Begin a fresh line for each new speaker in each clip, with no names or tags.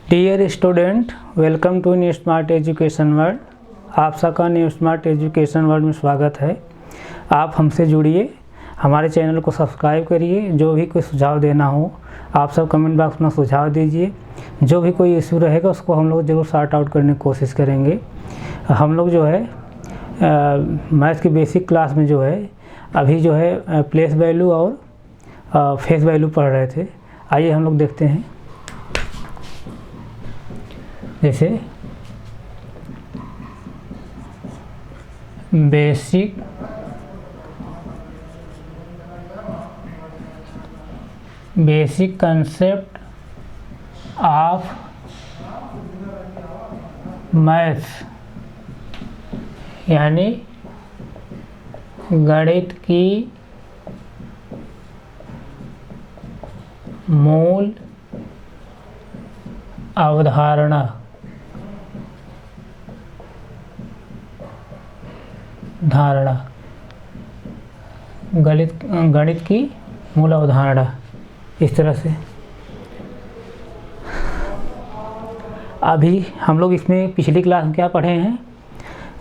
Dear student, welcome to new smart education world. आप सबका new smart education world में स्वागत है। आप हमसे जुड़िए, हमारे चैनल को सब्सक्राइब करिए। जो भी कोई सुझाव देना हो आप सब कमेंट बॉक्स में सुझाव दीजिए। जो भी कोई इशू रहेगा उसको हम लोग ज़रूर सॉर्ट आउट करने की कोशिश करेंगे। हम लोग जो है मैथ्स की बेसिक क्लास में जो है अभी जो है प्लेस वैल्यू और फेस वैल्यू पढ़ रहे थे। आइए हम लोग देखते हैं। जैसे बेसिक कंसेप्ट ऑफ मैथ्स यानी गणित की मूल अवधारणा। गणित की मूल अवधारणा इस तरह से। अभी हम लोग इसमें पिछली क्लास में क्या पढ़े हैं,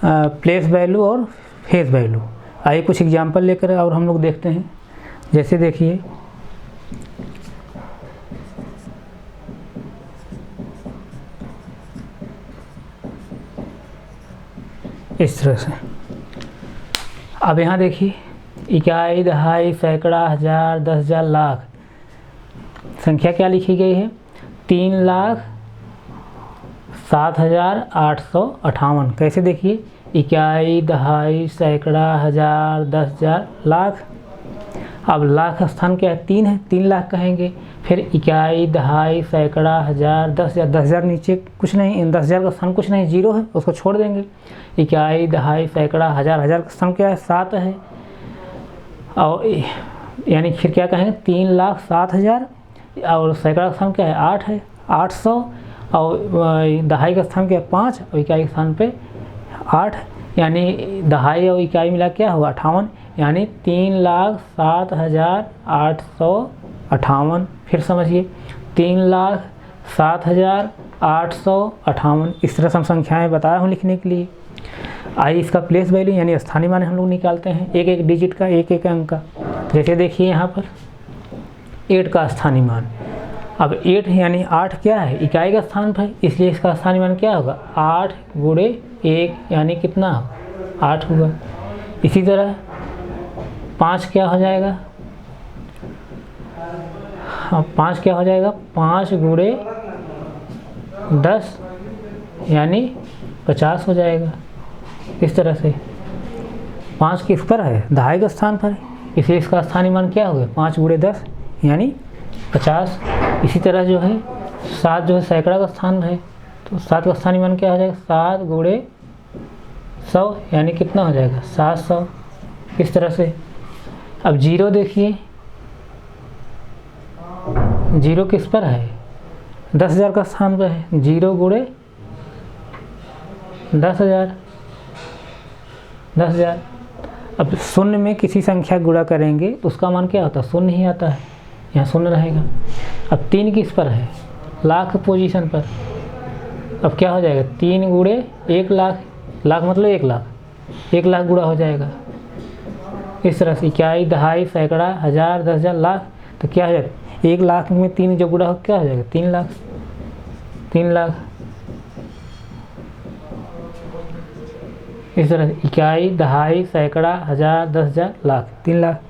प्लेस वैल्यू और फेस वैल्यू। आइए कुछ एग्जांपल लेकर और हम लोग देखते हैं। जैसे देखिए इस तरह से। अब यहाँ देखिए इकाई, दहाई, सैकड़ा, हज़ार, 10,000, लाख। संख्या क्या लिखी गई है? 3,07,858। कैसे देखिए, इकाई, दहाई, सैकड़ा, हज़ार, 10,000, लाख। अब लाख का स्थान क्या है? 3 है, 3 लाख कहेंगे। फिर इकाई, दहाई, सैकड़ा, हज़ार, 10,000। 10,000 नीचे कुछ नहीं, 10,000 का स्थान कुछ नहीं, 0 है, उसको छोड़ देंगे। इकाई, दहाई, सैकड़ा, हज़ार। हज़ार का स्थान क्या है? 7 है। और यानी फिर क्या कहेंगे? 3,07,000 और सैकड़ा का स्थान क्या है? 8 है, 800। और दहाई का स्थान क्या है? 5 और इकाई के स्थान पे 8। यानी दहाई और इकाई मिला क्या होगा? 58। यानी 3,07,858। फिर समझिए 3,07,858। इस तरह से हम संख्याएँ बताया हूँ लिखने के लिए। आइए इसका प्लेस वैल्यू यानी स्थानीय मान हम लोग निकालते हैं, एक एक डिजिट का, एक एक अंक का। जैसे देखिए यहाँ पर 8 का स्थानीय मान। अब 8 यानी 8 क्या है? इकाई का स्थान पर, इसलिए इसका स्थानीय मान क्या होगा? 8 गुणे 1 यानी कितना? 8 होगा। इसी तरह 5 क्या हो जाएगा? 5 क्या हो जाएगा? 5 गुणे 10 यानी 50 हो जाएगा। इस तरह से 5 किस पर है? दहाई के स्थान पर, इसलिए इसका स्थानीय मान क्या होगा? 5 गुणे 10 यानी 50। इसी तरह जो है 7 जो है सैकड़ा का स्थान है, तो 7 का स्थानीय मान क्या हो जाएगा? 7 गुणे 100 यानी कितना हो जाएगा? 700। इस तरह से। अब 0 देखिए, 0 किस पर है? 10,000 का स्थान पर है, 0 गुणे 10,000। अब शून्य में किसी संख्या गुणा करेंगे तो उसका मान क्या होता है? शून्य ही आता है, यहाँ शून्य रहेगा। अब 3 किस पर है? लाख पोजीशन पर। अब क्या हो जाएगा? 3 गुणे 1 लाख। लाख मतलब 1 लाख, 1 लाख गुणा हो जाएगा। इस तरह से इकाई, दहाई, सैकड़ा, हज़ार, 10,000, लाख। तो क्या हो जाएगा? 1 लाख में 3 जो गुणा हो क्या हो जाएगा? 3 लाख। 3 लाख। इस तरह से इकाई, दहाई, सैकड़ा, हज़ार, 10,000, लाख, 3 लाख।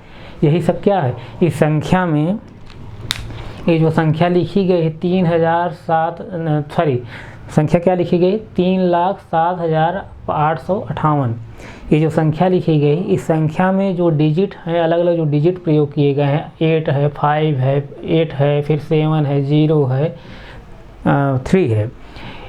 यही सब क्या है इस संख्या में। ये जो संख्या लिखी गई है 3,007 संख्या क्या लिखी गई? 3,07,858। ये जो संख्या लिखी गई, इस संख्या में जो डिजिट है, अलग अलग जो डिजिट प्रयोग किए गए हैं, 8 है, 5 है, 8 है, फिर 7 है, 0 है, 3 है।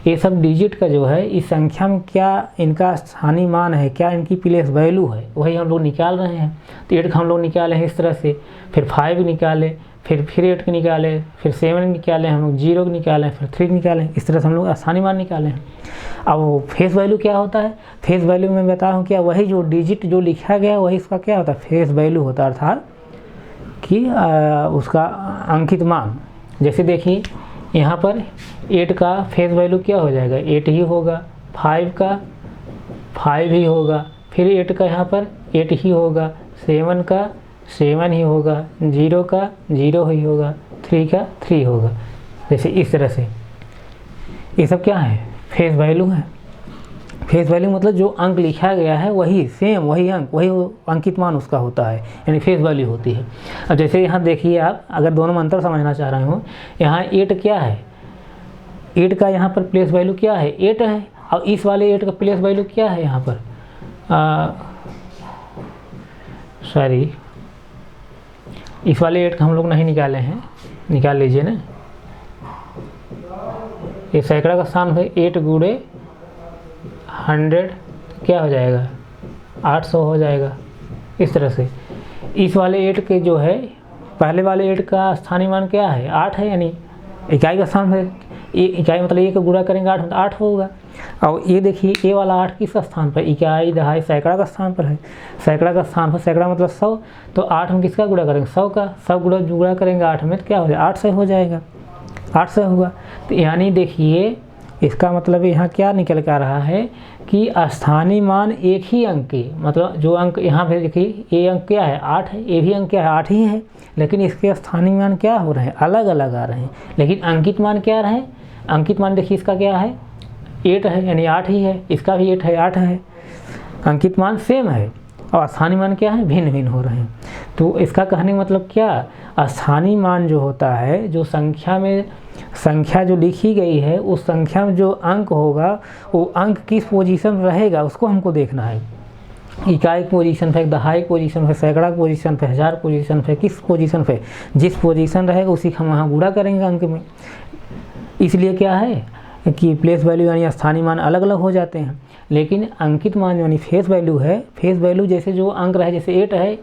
ये सब डिजिट का जो है इस संख्या में क्या इनका स्थानीय मान है, क्या इनकी प्लेस वैल्यू है, वही हम लोग निकाल रहे हैं। तो 8 का हम लोग निकाले हैं इस तरह से, फिर 5 निकाले, फिर 8 के निकाले, फिर 7 निकाले, हम लोग 0 निकाले, फिर 3 निकाले। इस तरह से हम लोग स्थानीय मान निकाले हैं। अब फेस वैल्यू क्या होता है? फेस वैल्यू में बता हूँ क्या, वही जो डिजिट जो लिखा गया वही इसका क्या होता है? फेस वैल्यू होता है, अर्थात कि उसका अंकित मान। जैसे देखिए यहाँ पर 8 का फेस वैल्यू क्या हो जाएगा, 8 ही होगा। 5 का 5 ही होगा, फिर 8 का यहाँ पर 8 ही होगा। 7 का 7 ही होगा। 0 का 0 ही होगा। 3 का 3 होगा। जैसे इस तरह से ये सब क्या है, फेस वैल्यू है। फेस वैल्यू मतलब जो अंक लिखा गया है वही सेम, वही अंक, वही अंकित मान उसका होता है, यानी फेस वैल्यू होती है। अब जैसे यहाँ देखिए आप, अगर दोनों में अंतर समझना चाह रहे हो, यहाँ 8 क्या है, 8 का यहाँ पर प्लेस वैल्यू क्या है, 8 है। और इस वाले 8 का प्लेस वैल्यू क्या है यहाँ पर, सॉरी, इस वाले 8 का हम लोग नहीं निकाले हैं, निकाल लीजिए ना। ये सैकड़ा का स्थान है, 8 गुणे 100 क्या हो जाएगा, 800 हो जाएगा। इस तरह से इस वाले 8 के जो है, पहले वाले 8 का स्थानीय मान क्या है, 8 है, यानी इकाई का स्थान है। इकाई मतलब ये का गुणा करेंगे 8 8 होगा। और ये देखिए ये वाला 8 किस स्थान पर, इकाई दहाई सैकड़ा का स्थान पर है। सैकड़ा का स्थान पर, सैकड़ा मतलब 100, तो 8 में किसका गुणा करेंगे, 100 का। 100 गुणा करेंगे 8 में तो क्या हो जाएगा, 800 हो जाएगा, 800 होगा। तो यानी देखिए इसका मतलब यहाँ क्या निकल कर आ रहा है कि स्थानीय मान एक ही अंक के, मतलब जो अंक यहाँ पे देखिए ये अंक क्या है, 8 है, ये भी अंक क्या है, 8 ही है, लेकिन इसके स्थानीय मान क्या हो रहे हैं, अलग अलग आ रहे हैं। लेकिन अंकित मान क्या रहे, अंकित मान देखिए इसका क्या है, 8 है, यानी 8 ही है, इसका भी 8 है, 8 है। अंकित मान सेम है और स्थानीय मान क्या है, भिन्न भिन्न हो रहे हैं। तो इसका कहने का मतलब क्या, स्थानीय मान जो होता है, जो संख्या में, संख्या जो लिखी गई है उस संख्या में जो अंक होगा वो अंक किस पोजीशन में रहेगा उसको हमको देखना है। इकाई पोजीशन पे, दहाई पोजीशन पे, सैकड़ा पोजीशन पे, हज़ार पोजीशन पे, किस पोजीशन पे, जिस पोजीशन रहेगा उसी का हम वहाँ गुणा करेंगे अंक में। इसलिए क्या है कि प्लेस वैल्यू यानी स्थानीय मान अलग अलग हो जाते हैं, लेकिन अंकित मान यानी फेस वैल्यू है, फेस वैल्यू जैसे जो अंक रहे, जैसे 8 है,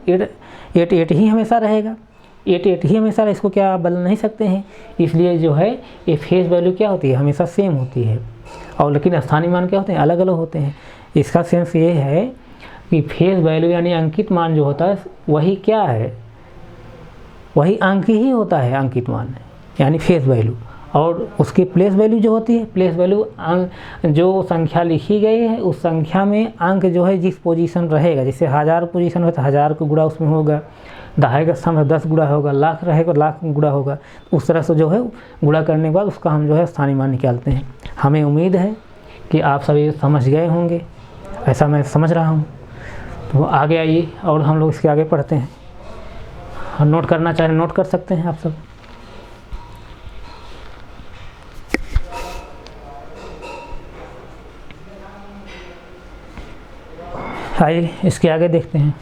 8 ही हमेशा रहेगा, 8 ही हमेशा, इसको क्या बदल नहीं सकते हैं। इसलिए जो है ये फेस वैल्यू क्या होती है, हमेशा सेम होती है। और लेकिन स्थानीय मान क्या होते हैं, अलग अलग होते हैं। इसका सेंस ये है कि फेस वैल्यू यानी अंकित मान जो होता है वही क्या है, वही अंक ही होता है अंकित मान यानी फेस वैल्यू। और उसकी प्लेस वैल्यू जो होती है, प्लेस वैल्यू अंक जो संख्या लिखी गई है उस संख्या में अंक जो है जिस पोजीशन रहेगा, जैसे 1000 पोजीशन हो तो 1000 का गुणा उसमें होगा, दहाई का स्थान में 10 गुणा होगा, लाख रहेगा लाख गुणा होगा। उस तरह से जो है गुणा करने के बाद उसका हम जो है स्थानीय मान निकालते हैं। हमें उम्मीद है कि आप सभी समझ गए होंगे, ऐसा मैं समझ रहा हूँ। तो आगे आइए और हम लोग इसके आगे पढ़ते हैं। नोट करना चाहें नोट कर सकते हैं आप सब। आइए इसके आगे देखते हैं।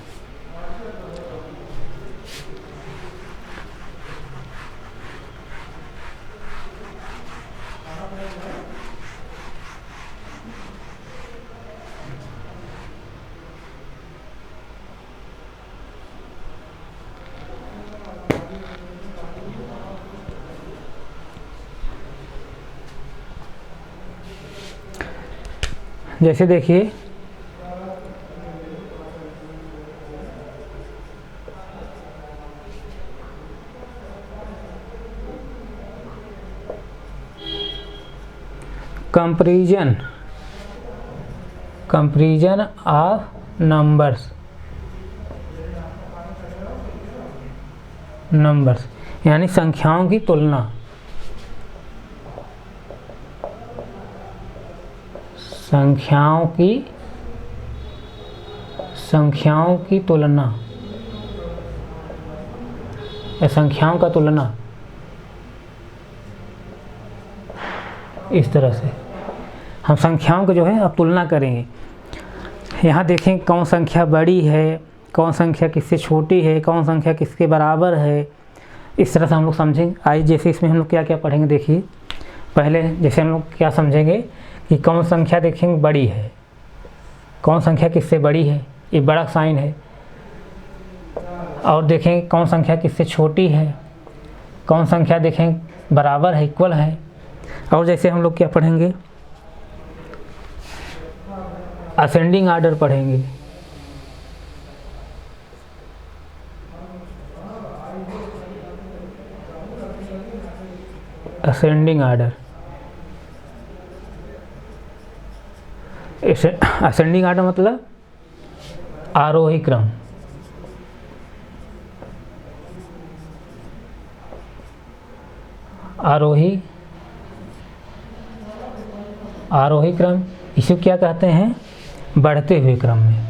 जैसे देखिए कंपैरिजन ऑफ नंबर्स यानी संख्याओं की तुलना, संख्याओं की तुलना या संख्याओं का तुलना, इस तरह से हम संख्याओं को जो है अब तुलना करेंगे। यहाँ देखें कौन संख्या बड़ी है, कौन संख्या किससे छोटी है, कौन संख्या किसके बराबर है, इस तरह से हम लोग समझेंगे। आइए जैसे इसमें हम लोग क्या क्या पढ़ेंगे देखिए। पहले जैसे हम लोग क्या समझेंगे कि कौन संख्या देखेंगे बड़ी है, कौन संख्या किससे बड़ी है, ये बड़ा साइन है। और देखें कौन संख्या किससे छोटी है, कौन संख्या देखें बराबर है, इक्वल है। और जैसे हम लोग क्या पढ़ेंगे, असेंडिंग आर्डर पढ़ेंगे। Ascending order. असेंडिंग आर्डर मतलब आरोही क्रम। आरोही क्रम, इसे क्या कहते हैं? बढ़ते हुए क्रम में,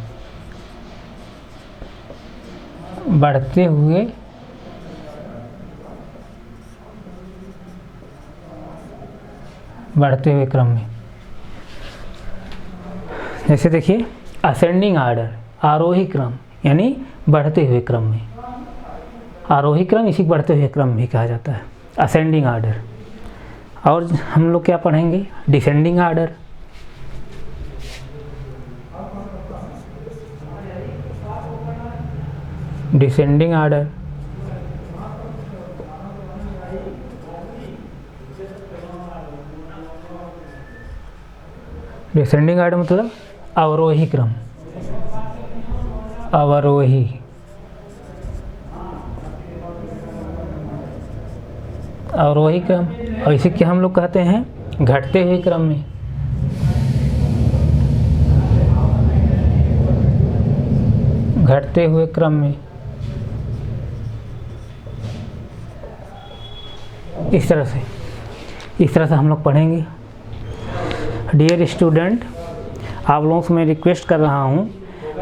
बढ़ते हुए क्रम में। जैसे देखिए असेंडिंग आर्डर, आरोही क्रम यानी बढ़ते हुए क्रम में। आरोही क्रम इसी बढ़ते हुए क्रम भी कहा जाता है, असेंडिंग आर्डर। और हम लोग क्या पढ़ेंगे? Descending order. Descending order, descending order मतलब अवरोही क्रम, अवरोही। अवरोही क्रम, और इसे क्या हम लोग कहते हैं? घटते हुए क्रम में। घटते हुए क्रम में। इस तरह से हम लोग पढ़ेंगे। डियर स्टूडेंट, आप लोगों से मैं रिक्वेस्ट कर रहा हूँ,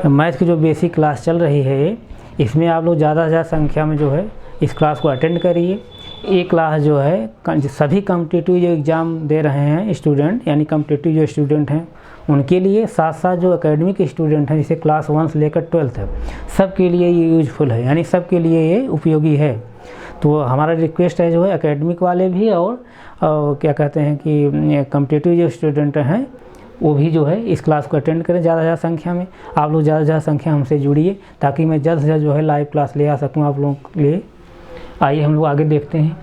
मैथ की जो बेसिक क्लास चल रही है इसमें आप लोग ज़्यादा से ज़्यादा संख्या में जो है इस क्लास को अटेंड करिए। ये क्लास जो है सभी कॉम्पिटिटिव जो एग्ज़ाम दे रहे हैं स्टूडेंट, यानी कॉम्पिटिटिव जो स्टूडेंट हैं उनके लिए, साथ साथ जो एकेडमिक स्टूडेंट हैं जैसे क्लास 1 से लेकर 12th तक, सबके लिए ये यूजफुल है, यानी सबके लिए ये उपयोगी है। तो हमारा रिक्वेस्ट है जो है एकेडमिक वाले भी और क्या कहते हैं कि कॉम्पिटिटिव जो स्टूडेंट हैं वो भी जो है इस क्लास को अटेंड करें ज़्यादा से ज़्यादा संख्या में। आप लोग ज़्यादा से ज़्यादा संख्या हमसे जुड़िए ताकि मैं जल्द से जल्द जो है लाइव क्लास ले आ सकूँ आप लोगों के लिए। आइए हम लोग आगे देखते हैं।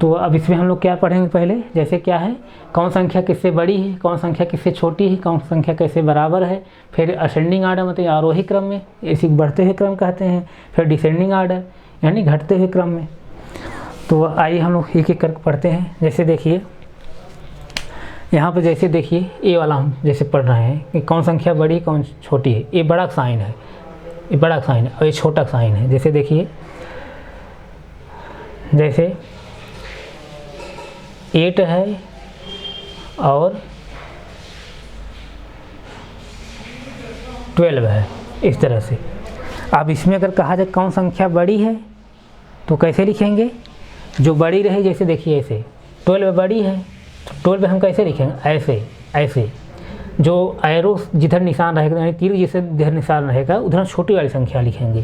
तो अब इसमें हम लोग क्या पढ़ेंगे? पहले जैसे क्या है, कौन संख्या किससे बड़ी है, कौन संख्या किससे छोटी है, कौन संख्या कैसे बराबर है। फिर असेंडिंग आर्डर मतलब आरोही क्रम में, इसी बढ़ते हुए क्रम कहते हैं। फिर डिसेंडिंग आर्डर यानी घटते हुए क्रम में। तो आइए हम लोग एक एक करके पढ़ते हैं। जैसे देखिए यहाँ पर, जैसे देखिए ए वाला हम जैसे पढ़ रहे हैं कि कौन संख्या बड़ी कौन छोटी है। ये बड़ा साइन है, ये बड़ा साइन है और ये छोटा साइन है। जैसे देखिए, जैसे 8 है और 12 है, इस तरह से। अब इसमें अगर कहा जाए कौन संख्या बड़ी है तो कैसे लिखेंगे? जो बड़ी रहे, जैसे देखिए ऐसे 12 बड़ी है तो 12 हम कैसे लिखेंगे? ऐसे जो एरो जिधर निशान रहेगा, यानी तीर जिसे जिधर निशान रहेगा उधर छोटी वाली संख्या लिखेंगे,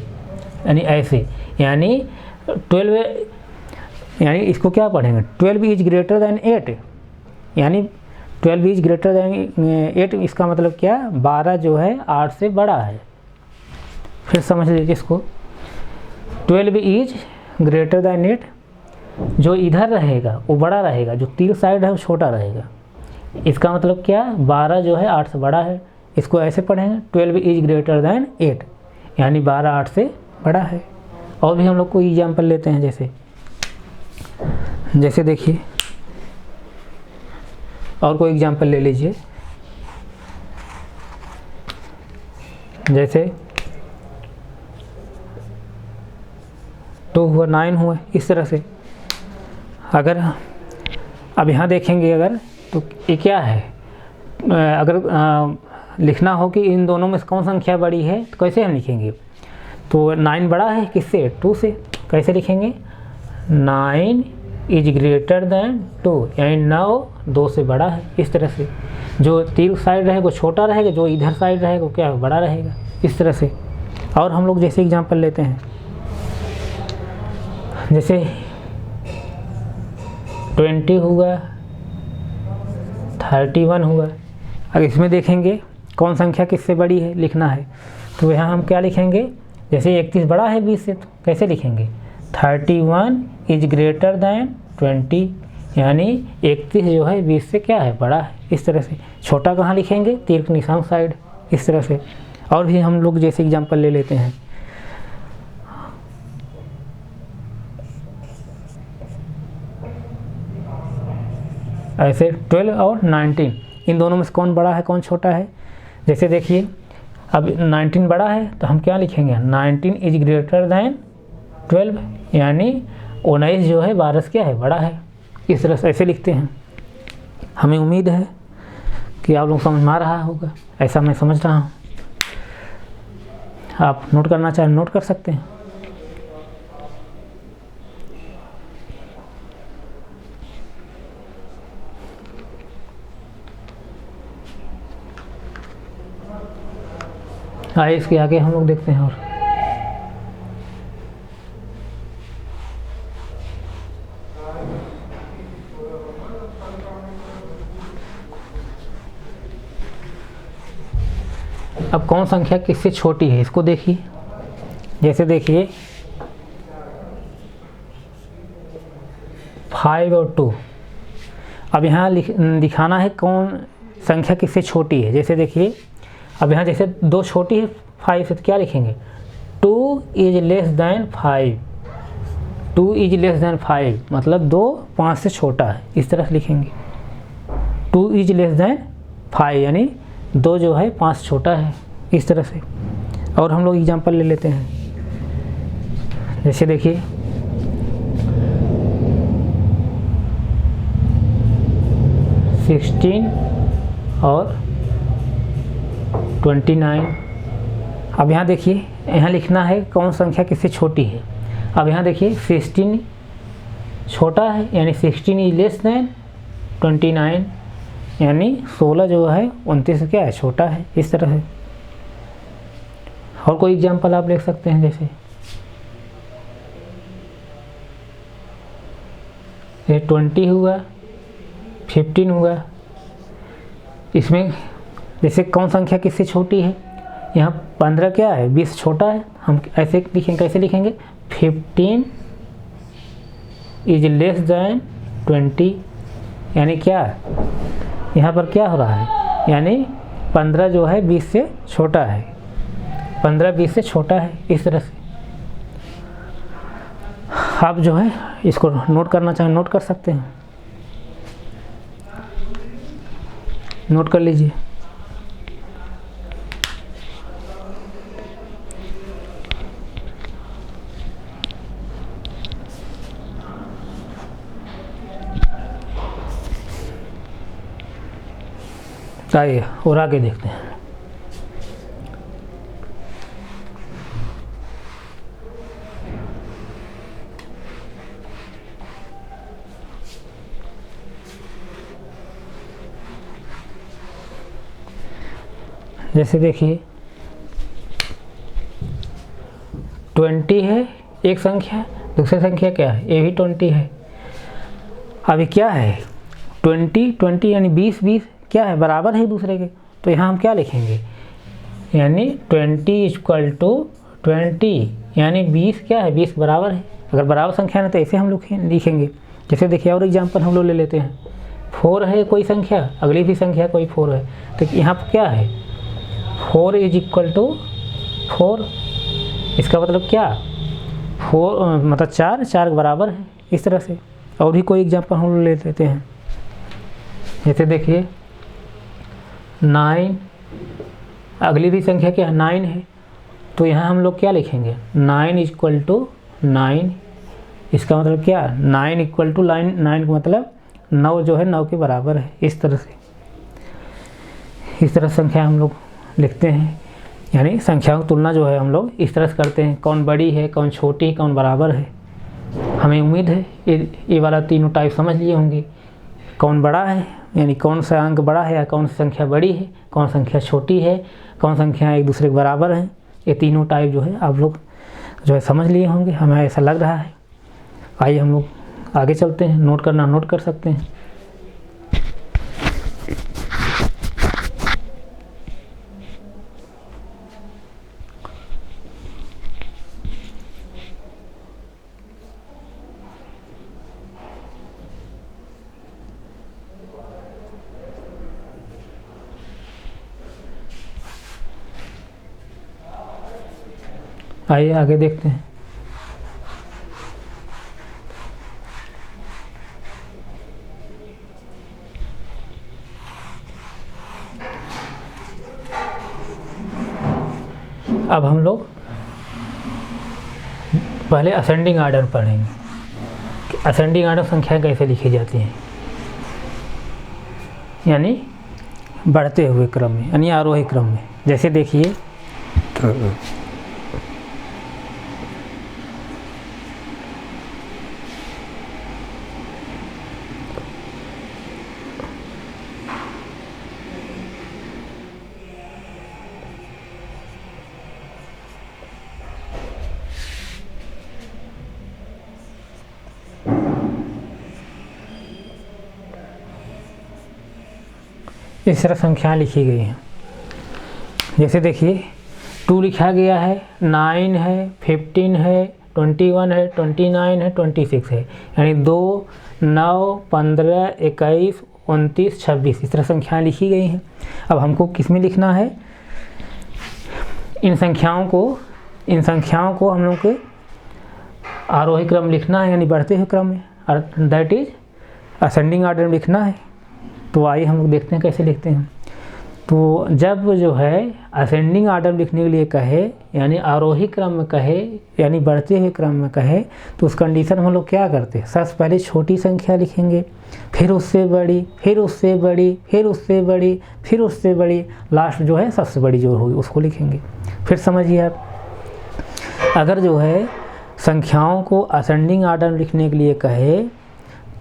यानी ऐसे। यानी 12, यानी इसको क्या पढ़ेंगे? 12 इज ग्रेटर दैन 8, यानी 12 इज ग्रेटर दैन 8। इसका मतलब क्या? 12 जो है 8 से बड़ा है। फिर समझ लीजिए इसको, 12 इज ग्रेटर दैन 8, जो इधर रहेगा वो बड़ा रहेगा, जो तीर साइड है वो छोटा रहेगा। इसका मतलब क्या? 12 जो है 8 से बड़ा है। इसको ऐसे पढ़ेंगे, 12 इज ग्रेटर दैन 8, यानी 12 8 से बड़ा है। और भी हम लोग कोई एग्जाम्पल लेते हैं, जैसे देखिए और कोई एग्जाम्पल ले लीजिए। जैसे 2 हुआ, 9 हुआ, इस तरह से। अगर अब यहाँ देखेंगे अगर, तो ये क्या है? अगर लिखना हो कि इन दोनों में कौन संख्या बड़ी है तो कैसे हम लिखेंगे? तो 9 बड़ा है किससे? 2 से। कैसे लिखेंगे? 9 इज ग्रेटर दैन 2, यानी 9 2 से बड़ा है। इस तरह से जो तीर साइड रहेगा वो छोटा रहेगा, जो इधर साइड रहेगा वो क्या बड़ा रहेगा, इस तरह से। और हम लोग जैसे एग्जांपल लेते हैं, जैसे 20 हुआ, 31 हुआ। अगर इसमें देखेंगे कौन संख्या किससे बड़ी है लिखना है, तो यहाँ हम क्या लिखेंगे? जैसे 31 बड़ा है 20 से, तो कैसे लिखेंगे? 31 इज ग्रेटर दैन 20, यानी 31 जो है 20 से क्या है? बड़ा है। इस तरह से छोटा कहाँ लिखेंगे? तीर के निशान साइड, इस तरह से। और भी हम लोग जैसे एग्जांपल ले लेते हैं, ऐसे 12 और 19, इन दोनों में से कौन बड़ा है कौन छोटा है? जैसे देखिए अब 19 बड़ा है तो हम क्या लिखेंगे, 19 इज ग्रेटर दैन 12, यानी 19 जो है 12 से क्या है, बड़ा है। इस तरह से ऐसे लिखते हैं। हमें उम्मीद है कि आप लोग समझ में आ रहा होगा, ऐसा मैं समझ रहा हूँ। आप नोट करना चाहें नोट कर सकते हैं। आइए इसके आगे हम लोग देखते हैं। और अब कौन संख्या किससे छोटी है इसको देखिए। जैसे देखिए 5 और 2, अब यहाँ दिखाना है कौन संख्या किससे छोटी है। जैसे देखिए अब यहाँ जैसे 2 छोटी है 5 से, तो क्या लिखेंगे, 2 is less than 5, 2 is less than 5 मतलब 2 5 से छोटा है, इस तरह से लिखेंगे। 2 इज लेस दैन 5 यानी 2 जो है 5 से छोटा है, इस तरह से। और हम लोग एग्जांपल ले लेते हैं। जैसे देखिए 16 और 29। अब यहाँ देखिए यहाँ लिखना है कौन संख्या किससे छोटी है। अब यहाँ देखिए 16 छोटा है यानी 16 इज लेस दैन 29 यानी 16 जो है 29 से क्या है, छोटा है, इस तरह से। और कोई एग्जांपल आप लिख सकते हैं। जैसे ये 20 हुआ, 15 हुआ, इसमें जैसे कौन संख्या किससे छोटी है, यहाँ 15 क्या है 20 छोटा है, हम ऐसे लिखेंगे, कैसे लिखेंगे, 15 इज लेस दैन 20 यानी क्या, यहाँ पर क्या हो रहा है, यानी 15 जो है 20 से छोटा है, 15 20 से छोटा है, इस तरह से। आप जो है इसको नोट करना चाहें नोट कर सकते हैं, नोट कर लीजिए। आइए और आगे देखते हैं। जैसे देखिए 20 है एक संख्या, दूसरी संख्या क्या है, ये भी 20 है। अभी क्या है 20 20 यानी 20 20 क्या है, बराबर है दूसरे के, तो यहाँ हम क्या लिखेंगे, यानी 20 इक्वल टू 20 यानी 20 क्या है, 20 बराबर है। अगर बराबर संख्या है तो ऐसे हम लोग लिखेंगे। जैसे देखिए और एग्जांपल हम लोग ले लेते हैं। 4 है कोई संख्या, अगली भी संख्या कोई 4 है, तो यहाँ पर क्या है 4 इज इक्वल टू 4, इसका मतलब क्या 4 मतलब 4 4 के बराबर है, इस तरह से। और भी कोई एग्जांपल हम लोग ले लेते हैं। जैसे देखिए 9, अगली भी संख्या क्या है 9 है, तो यहाँ हम लोग क्या लिखेंगे 9 इक्वल टू 9, इसका मतलब क्या 9 इक्वल टू 9 9 का मतलब 9 जो है 9 के बराबर है, इस तरह से। इस तरह संख्या हम लोग लिखते हैं, यानी संख्याओं की तुलना जो है हम लोग इस तरह से करते हैं, कौन बड़ी है कौन छोटी है कौन बराबर है। हमें उम्मीद है ये वाला तीनों टाइप समझ लिए होंगे, कौन बड़ा है यानी कौन सा अंक बड़ा है या कौन सी संख्या बड़ी है, कौन संख्या छोटी है, कौन संख्या एक दूसरे के बराबर है। ये तीनों टाइप जो है आप लोग जो है समझ लिए होंगे, हमें ऐसा लग रहा है। आइए हम लोग आगे चलते हैं, नोट करना नोट कर सकते हैं। आइए आगे देखते हैं। अब हम लोग पहले असेंडिंग आर्डर पढ़ेंगे कि असेंडिंग आर्डर संख्याएं कैसे लिखी जाती हैं, यानी बढ़ते हुए क्रम में, यानी आरोही क्रम में। जैसे देखिए इस तरह संख्याएं लिखी गई हैं। जैसे देखिए 2 लिखा गया है, 9 है, 15 है, 21 है, 29 है, 26 है, यानी 2, 9, 15, 21, 29, 26 इस तरह संख्याएं लिखी गई हैं। अब हमको किस में लिखना है, इन संख्याओं को हम लोग के आरोही क्रम लिखना है, यानी बढ़ते हुए क्रम में, दैट इज असेंडिंग आर्डर में लिखना है। तो आइए हम लोग देखते हैं कैसे लिखते हैं। तो जब जो है असेंडिंग आर्डर लिखने के लिए कहे, यानी आरोही क्रम में कहे, यानी बढ़ते हुए क्रम में कहे, तो उस कंडीशन में हम लोग क्या करते हैं, सबसे पहले छोटी संख्या लिखेंगे, फिर उससे बड़ी, फिर उससे बड़ी, फिर उससे बड़ी, फिर उससे बड़ी, लास्ट जो है सबसे बड़ी जो होगी उसको लिखेंगे। फिर समझिए आप, अगर जो है संख्याओं को असेंडिंग आर्डर लिखने के लिए कहे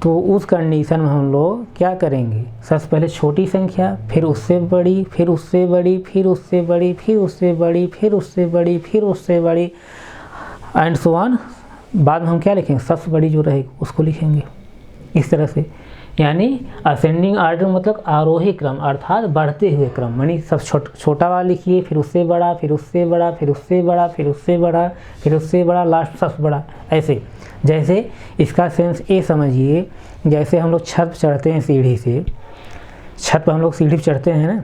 तो उस कंडीशन में हम लोग क्या करेंगे, सबसे पहले छोटी संख्या, फिर उससे बड़ी, फिर उससे बड़ी, फिर उससे बड़ी, फिर उससे बड़ी, फिर उससे बड़ी, फिर उससे बड़ी, एंड सो ऑन। बाद में हम क्या लिखेंगे, सबसे बड़ी जो रहेगी उसको लिखेंगे इस तरह से। यानी असेंडिंग आर्डर मतलब आरोही क्रम, अर्थात बढ़ते हुए क्रम, यानी सब छोटा वाला लिखिए, फिर उससे बड़ा, फिर उससे बड़ा, फिर उससे बड़ा, फिर उससे बड़ा, फिर उससे बड़ा, लास्ट सबसे बड़ा, ऐसे। जैसे इसका सेंस ये समझिए, जैसे हम लोग छत चढ़ते हैं सीढ़ी से, छत पर हम लोग सीढ़ी चढ़ते हैं ना,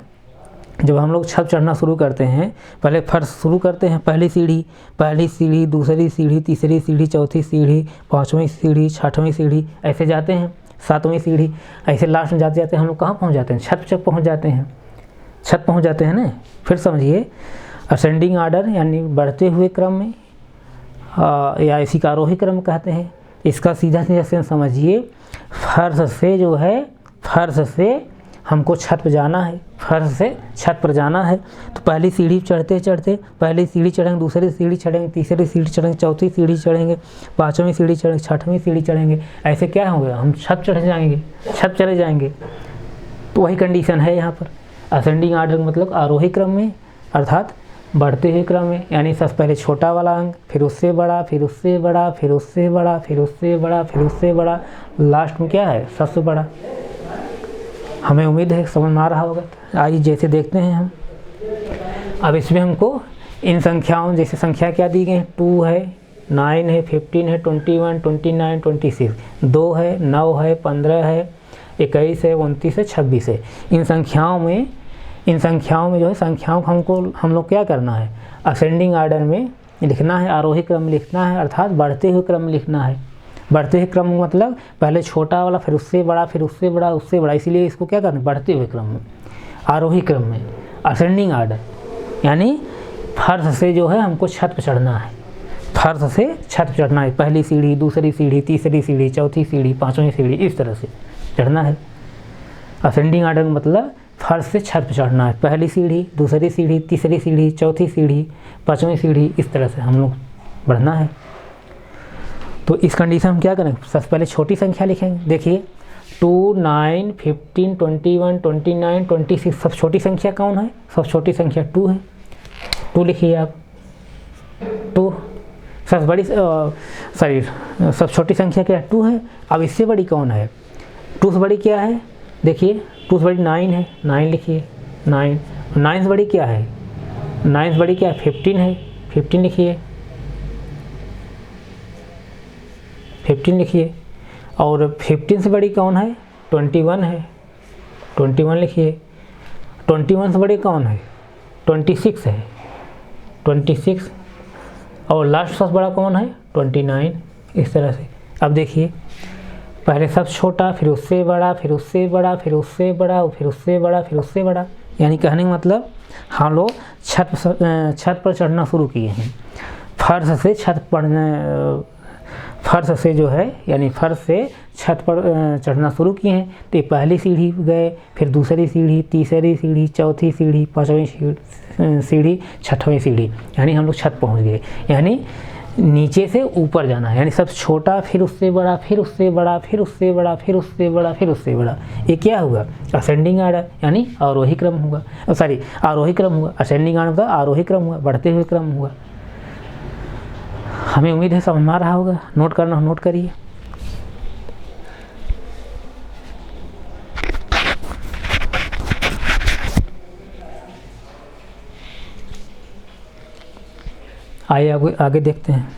जब हम लोग छत चढ़ना शुरू करते हैं, पहले फर्श शुरू करते हैं, पहली सीढ़ी, दूसरी सीढ़ी, तीसरी सीढ़ी, चौथी सीढ़ी, 5वीं सीढ़ी, 6वीं सीढ़ी, ऐसे जाते हैं, 7वीं सीढ़ी, ऐसे लास्ट में जाते जाते हम लोग कहाँ पहुँच जाते हैं, छत पहुँच जाते हैं ना। फिर समझिए असेंडिंग आर्डर यानी बढ़ते हुए क्रम में, या इसी का आरोही क्रम कहते हैं। इसका सीधा सेंस समझिए, फर्श से हमको छत पर जाना है, फर्श से छत पर जाना है, तो पहली सीढ़ी चढ़ते चढ़ते, पहली सीढ़ी चढ़ेंगे, दूसरी सीढ़ी चढ़ेंगे, तीसरी सीढ़ी चढ़ेंगे, चौथी सीढ़ी चढ़ेंगे, 5वीं सीढ़ी चढ़ेंगे, 6वीं सीढ़ी चढ़ेंगे, ऐसे क्या होगा, हम छत चढ़े जाएंगे। तो वही कंडीशन है यहाँ पर, असेंडिंग आर्डर मतलब आरोही क्रम में, अर्थात बढ़ते हुए क्रम में, यानी सबसे पहले छोटा वाला अंक, फिर उससे बड़ा, फिर उससे बड़ा, फिर उससे बड़ा, फिर उससे बड़ा, फिर उससे बड़ा, लास्ट में क्या है, सबसे बड़ा। हमें उम्मीद है समझ में आ रहा होगा। आइए जैसे देखते हैं हम, अब इसमें हमको इन संख्याओं, जैसे संख्या क्या दी गई है, 2 है, 9 है, 15 है, 21, 29, 26, 2 है, 9 है, 15 है, 21 है, 29 है, 26 है। इन संख्याओं में जो है संख्याओं को हम लोग क्या करना है, असेंडिंग आर्डर में लिखना है, आरोही क्रम में लिखना है, अर्थात बढ़ते हुए क्रम में लिखना है। बढ़ते हुए क्रम मतलब पहले छोटा वाला, फिर उससे बड़ा, फिर उससे बड़ा, उससे बड़ा, इसीलिए इसको क्या करना है, बढ़ते हुए क्रम में, आरोही क्रम में, असेंडिंग आर्डर। यानी फर्श से जो है हमको छत पर चढ़ना है, फर्श से छत पर चढ़ना है, पहली सीढ़ी, दूसरी सीढ़ी, तीसरी सीढ़ी, चौथी सीढ़ी, 5वीं सीढ़ी, इस तरह से चढ़ना है। असेंडिंग आर्डर मतलब फर्श से छत पर चढ़ना है, पहली सीढ़ी, दूसरी सीढ़ी, तीसरी सीढ़ी, चौथी सीढ़ी, 5वीं सीढ़ी, इस तरह से हम लोग बढ़ना है। तो इस कंडीशन में क्या करें, सबसे पहले छोटी संख्या लिखेंगे। देखिए 2, 9, 15, 21, 29, 26, सब छोटी संख्या कौन है, सब छोटी संख्या 2 है। 2 लिखिए आप, 2 सबसे बड़ी, सब छोटी संख्या क्या है, 2 है। अब इससे बड़ी कौन है, 2 से बड़ी क्या है, देखिए 2 से बड़ी 9 है, 9 लिखिए, 9 से बड़ी क्या है, 9 से बड़ी क्या है, 15 है, 15 लिखिए, 15 लिखिए। और 15 से बड़ी कौन है, 21 है, 21 लिखिए। 21 से बड़ी कौन है, 26 है, 26। और लास्ट सबसे बड़ा कौन है, 29, इस तरह से। अब देखिए पहले सब छोटा, फिर उससे बड़ा, फिर उससे बड़ा, फिर उससे बड़ा, फिर उससे बड़ा, फिर उससे बड़ा, यानी कहने का मतलब हम लोग छत पर चढ़ना शुरू किए हैं। फर्श से छत पर, फर्श से जो है यानी फर्श से छत पर चढ़ना शुरू किए हैं। तो पहली सीढ़ी गए, फिर दूसरी सीढ़ी, तीसरी सीढ़ी, चौथी सीढ़ी, पाँचवीं सीढ़ी, छठवीं सीढ़ी, यानी हम लोग छत पहुंच गए। यानी नीचे से ऊपर जाना है, यानी सब छोटा, फिर उससे बड़ा, फिर उससे बड़ा, फिर उससे बड़ा, फिर उससे बड़ा, फिर उससे बड़ा। ये क्या हुआ? असेंडिंग आर्डर, यानी आरोही क्रम हुआ। सॉरी, आरोही क्रम हुआ। असेंडिंग आर्डर मतलब आरोही क्रम हुआ, बढ़ते हुए क्रम हुआ। हमें उम्मीद है समझ में आ रहा होगा। नोट करना, नोट करिए। आइए आगे देखते हैं।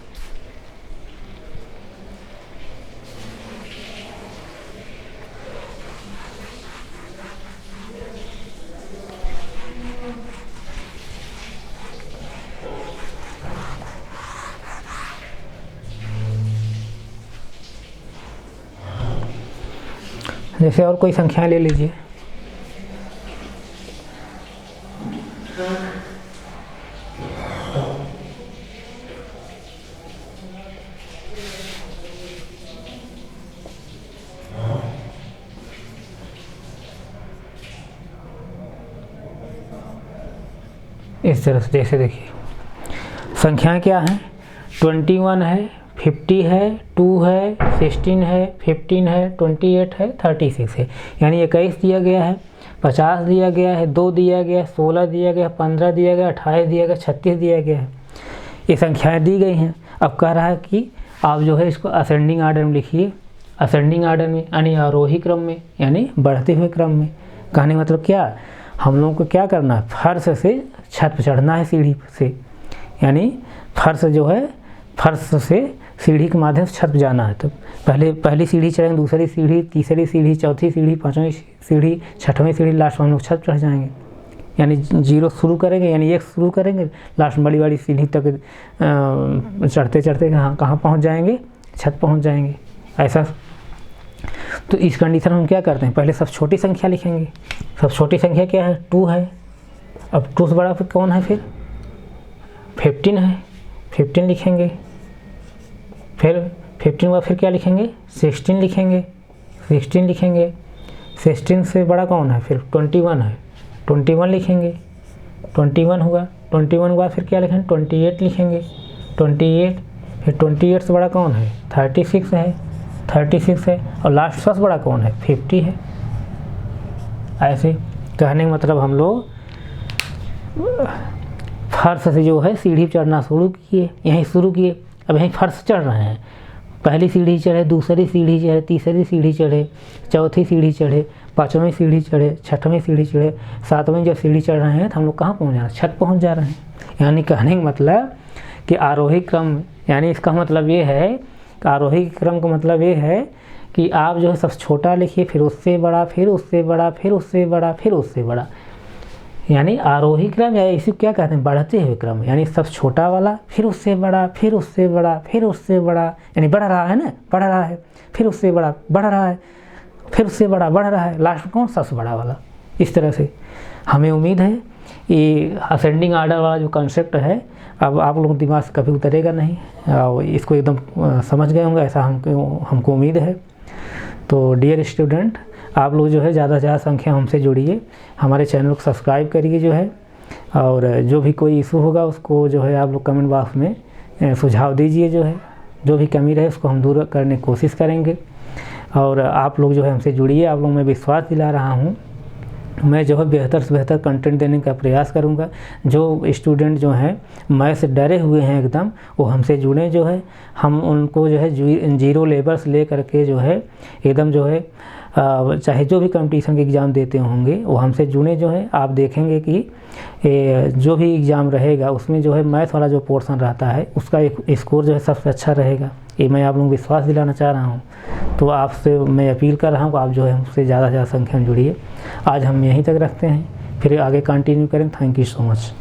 जैसे और कोई संख्या ले लीजिए। इस तरह से जैसे देखिए संख्याएं क्या हैं, 21 है, 50 है, 2 है, 16 है, 15 है, 28 है, 36 है। यानी 21 दिया गया है, 50 दिया गया है, 2 दिया गया है, 16 दिया गया है, 15 दिया गया, 28 दिया गया, 36 दिया गया है। ये संख्याएं दी गई हैं। अब कह रहा है कि आप जो है इसको असेंडिंग आर्डर में लिखिए। असेंडिंग आर्डर में यानी आरोही क्रम में, यानी बढ़ते हुए क्रम में। कहने का मतलब क्या, हम लोगों को क्या करना है, फर्श से छत पर चढ़ना है सीढ़ी से। यानी फर्श जो है, फर्श से सीढ़ी के माध्यम से छत पर जाना है। तो पहली सीढ़ी चढ़ेंगे, दूसरी सीढ़ी, तीसरी सीढ़ी, चौथी सीढ़ी, पाँचवीं सीढ़ी, छठवीं सीढ़ी, लास्ट में हम लोग छत चढ़ जाएंगे। यानी 0 शुरू करेंगे, यानी 1 शुरू करेंगे, लास्ट बड़ी बड़ी सीढ़ी तक चढ़ते चढ़ते कहाँ पहुँच जाएंगे, छत पहुँच जाएंगे। ऐसा। तो इस कंडीशन में हम क्या करते हैं, पहले सब छोटी संख्या लिखेंगे। सब छोटी संख्या क्या है, 2 है। अब 2 से बड़ा फिर कौन है, फिर 15 है, 15 लिखेंगे। फिर 15 के बाद फिर क्या लिखेंगे, 16 लिखेंगे, 16 लिखेंगे। 16 से बड़ा कौन है, फिर 21 है, 21 लिखेंगे। 21 हुआ, 21 के बाद फिर क्या लिखेंगे, 28 लिखेंगे, 28। फिर 28 से बड़ा कौन है, 36 है, 36 है। और लास्ट सबसे बड़ा कौन है, 50 है। ऐसे कहने का मतलब हम लोग फर्श से जो है सीढ़ी चढ़ना शुरू किए, यहीं शुरू किए। अब यहीं फर्श चढ़ रहे हैं। पहली सीढ़ी चढ़े, दूसरी सीढ़ी चढ़े, तीसरी सीढ़ी चढ़े, चौथी सीढ़ी चढ़े, पाँचवीं सीढ़ी चढ़े, छठवीं सीढ़ी चढ़े, सातवीं जब सीढ़ी चढ़ रहे हैं तो हम लोग कहाँ पहुँच जा रहे हैं, छत पहुँच जा रहे हैं। यानी कहने का मतलब कि आरोही क्रम, यानी इसका मतलब ये है, आरोही क्रम का मतलब ये है कि आप जो है सबसे छोटा लिखिए, फिर उससे बड़ा, फिर उससे बड़ा, फिर उससे बड़ा, फिर उससे बड़ा। यानी आरोही क्रम, या इसी क्या कहते हैं, बढ़ते हुए क्रम। यानी सबसे छोटा वाला, फिर उससे बड़ा, फिर उससे बड़ा, फिर उससे बड़ा, यानी बढ़ रहा है ना, बढ़ रहा है, फिर उससे बड़ा, बढ़ रहा है, फिर उससे बड़ा, बढ़ रहा है, लास्ट में कौन, सबसे बड़ा वाला। इस तरह से हमें उम्मीद है ये असेंडिंग आर्डर वाला जो कॉन्सेप्ट है, अब आप लोगों के दिमाग से कभी उतरेगा नहीं, और इसको एकदम समझ गए होंगे, ऐसा हमको उम्मीद है। तो डियर स्टूडेंट, आप लोग जो है ज़्यादा से ज़्यादा संख्या हमसे जुड़िए, हमारे चैनल को सब्सक्राइब करिए जो है, और जो भी कोई इशू होगा उसको जो है आप लोग कमेंट बॉक्स में सुझाव दीजिए। जो है जो भी कमी रहे उसको हम दूर करने की कोशिश करेंगे। और आप लोग जो है हमसे जुड़िए, आप लोग मैं विश्वास दिला रहा हूँ, मैं जो है बेहतर से बेहतर कंटेंट देने का प्रयास करूँगा। जो स्टूडेंट जो हैं मैथ से डरे हुए हैं एकदम, वो हमसे जुड़ें। जो है हम उनको जो है 0 लेवल से ले करके जो है एकदम जो है चाहे जो भी कंपटीशन के एग्ज़ाम देते होंगे वो हमसे जुड़े। जो है आप देखेंगे कि जो भी एग्ज़ाम रहेगा उसमें जो है मैथ वाला जो पोर्शन रहता है उसका एक स्कोर जो है सबसे अच्छा रहेगा। ये मैं आप लोगों को विश्वास दिलाना चाह रहा हूँ। तो आपसे मैं अपील कर रहा हूँ, आप जो है हमसे ज़्यादा से ज़्यादा संख्या में जुड़िए। आज हम यहीं तक रखते हैं, फिर आगे कंटिन्यू करें। Thank you so much.